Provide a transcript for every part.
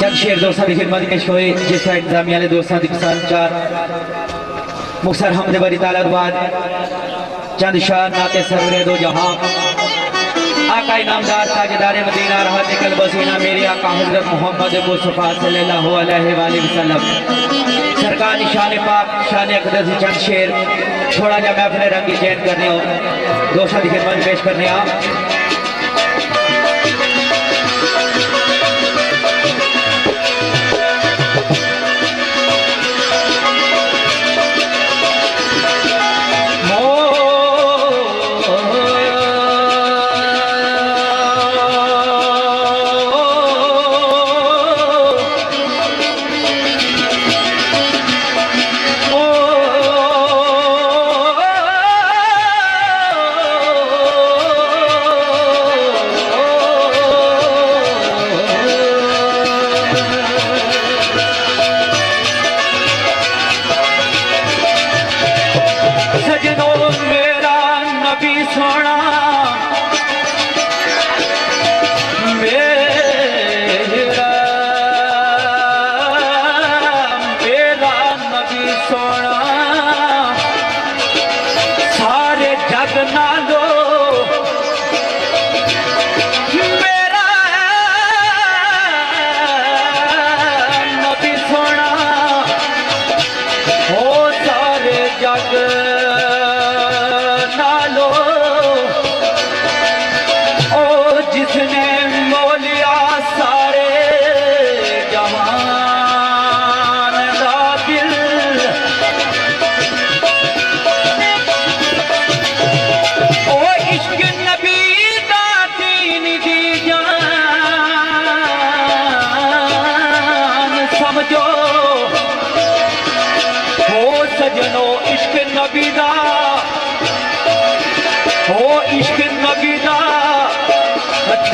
चंद शेर दोस्तों की खिदमत पेश हुए जिस इंतजामिया ने दोस्तों की संचार मुख्तर हमद बरी तालत बाद चंद शान नाते सरवरे दो जहां आका इनामदार ताजदार मदीना रहत कल बसीना मेरे आका हजरत मोहम्मद मुस्तफा सल्लल्लाहु अलैहि वसल्लम सरकार निशान पाक शान अक़दस चंद शेर छोड़ा जा महफिल रंगी चैन करने हो दोस्तों की खिदमत पेश करने आ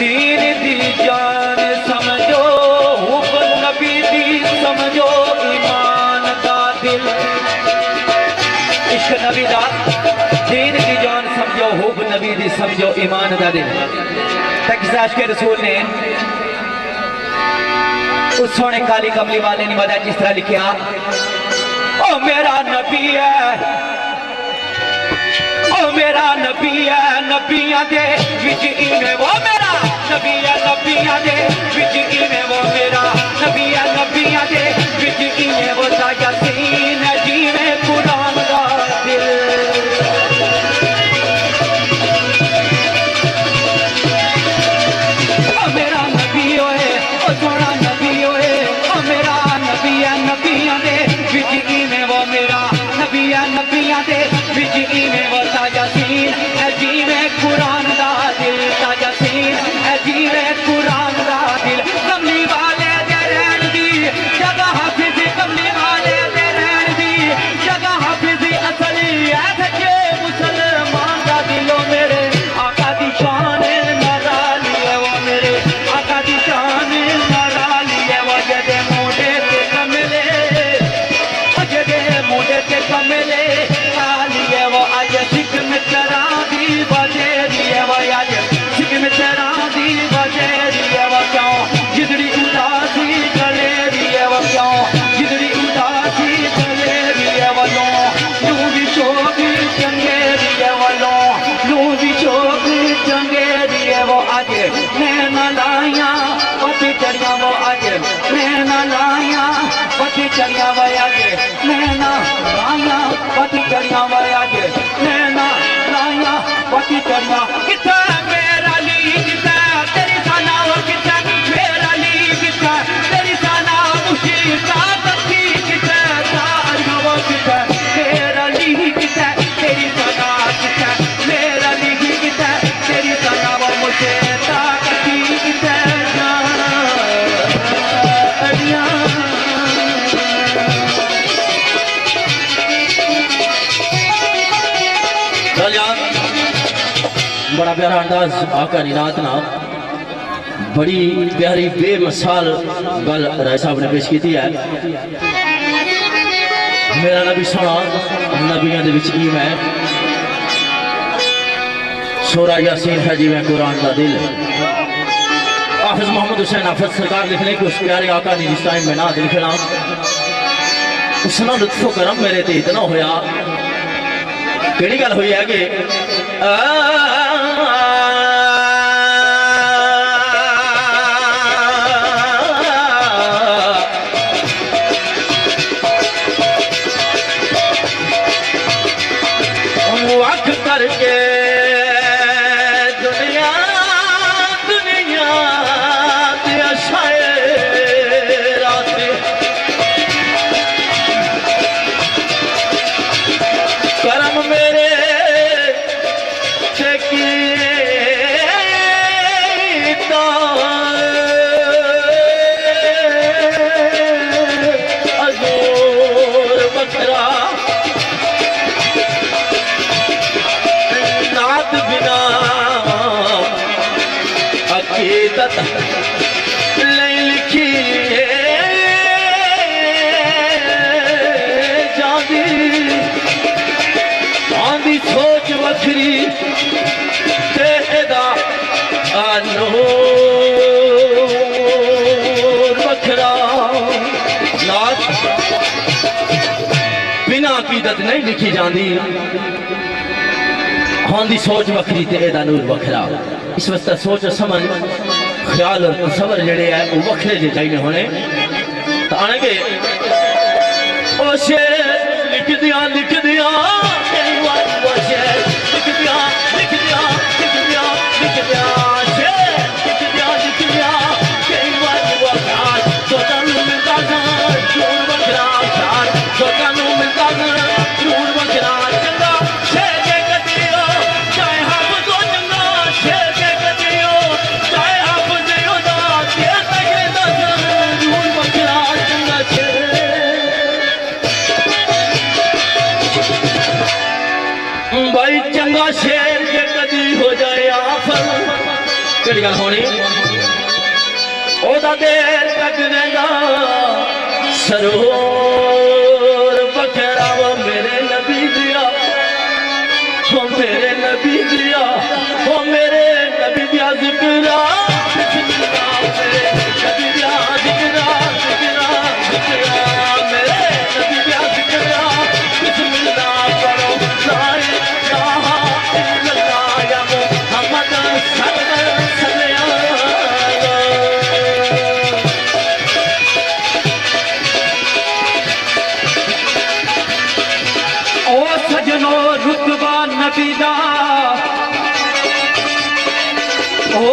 दीन दी जान समझो हुब नबी दी समझो ईमान दा दिल इश्क नबी दा दीन दी जान समझो हुब नबी दी समझो ईमान दा दिल तकसाश के रसूल ने उस सोने काली कमली वाले ने मदा जिस तरह लिखा ओ मेरा नबी है ओ मेरा नबी है नबियां दे विच इवें वो मेरा नबी है नबियां दे विच इवें वो मेरा नबी है नबियां दे विच इवें वो ताजा सीन जिवें कुरान दा दिल ओ मेरा नबी ओए ओ सोना नबी ओए ओ मेरा नबी है नबियां दे विच इवें वो मेरा नबी है नबियां दे विच इवें वो ताजा सीन जिवें कुरान दा दिल ताजा सीन जिवें कुरान दा दिल कमली वाले दे रहन दी जगह हाफिज कमली वाले दे रहन दी जगह हाफिज असली है सच्चे मुसलमान दा दिलो मेरे आका दी शान नराली है वो मेरे आका दी शान नराली है वो जदे मोढे ते कमले जदे मोढे ते कमले आली है वो आज सिख मित्रा दी बजेरी है वो आज सिख मित्रा दी बजेरी है वो क्यों जिदड़ी उदासी गलेरी है वो क्यों जिदड़ी उदासी गलेरी है वो लू भी शोक चंगेरी है वो लू भी शोक चंगेरी है वो आज नैना लाया पति चढ़िया वो आज नैना लाया पति चढ़िया वो आज नैना लाया पति चढ़िया वो आज नैना लाया पति चढ़िया कितना मेरा ली कितना तेरी साना वो कितना मेरा ली कितना तेरी साना मुशीका तकी कितना साना वो कितना मेरा ली कितना तेरी साना कितना मेरा ली कितना तेरी साना वो मुझे ताकती कितना बड़ा प्यारा अंदाज आका निनात ना बड़ी प्यारी बेमिसाल गल राय साहब ने पेश की है मेरा नबी सोना नबियां दे विच इवें सूरा यासीन है जिवें कुरान दा दिल हाफिज मोहम्मद हुसैन हाफिज सरकार लिखने की उस प्यारे आका ने जिस टाइम में ना लिखना उसना लुत्फो करम मेरे ते इतना होया केड़ी गल हुई है कि वख करके लिखी जाती आंदी सोच वखरी तेदा नूर वखरा नाथ बिना अकीदत नहीं लिखी जाती आंदी सोच वखरी तेदा नूर वखरा इस वास्ते सोच समझ ख्याल और तसव्वुर जड़े है वो वखरे जे चाहिए होने तो आने के ओ शेर लिख दिया कई बार वो शेर लिख दिया शेर लिख दिया कई बार वो ख्याल सोचा नू मिलता जरूर वखरा ख्याल सोचा नू मिलता जरूर वखरा चंगा शेर के कदियो चाहे हाफिज हो चंगा शेर के कदियो चाहे भाई चंगा शेर के कदी हो जाए आफर केड़ी गल होनी ओदा देर तक रहेगा सरोर बखेरा वो मेरे नबी दिया वो मेरे नबी दिया वो मेरे नबी दिया जिक्रा मेरे नबी दिया जिक्रा मेरे नबी दिया जिक्रा बिस्मिल्लाह करो नबीदा ओ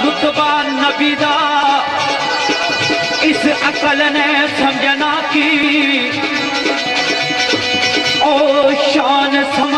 रुतबा नबीदा इस अकल ने समझना की ओ शान समझ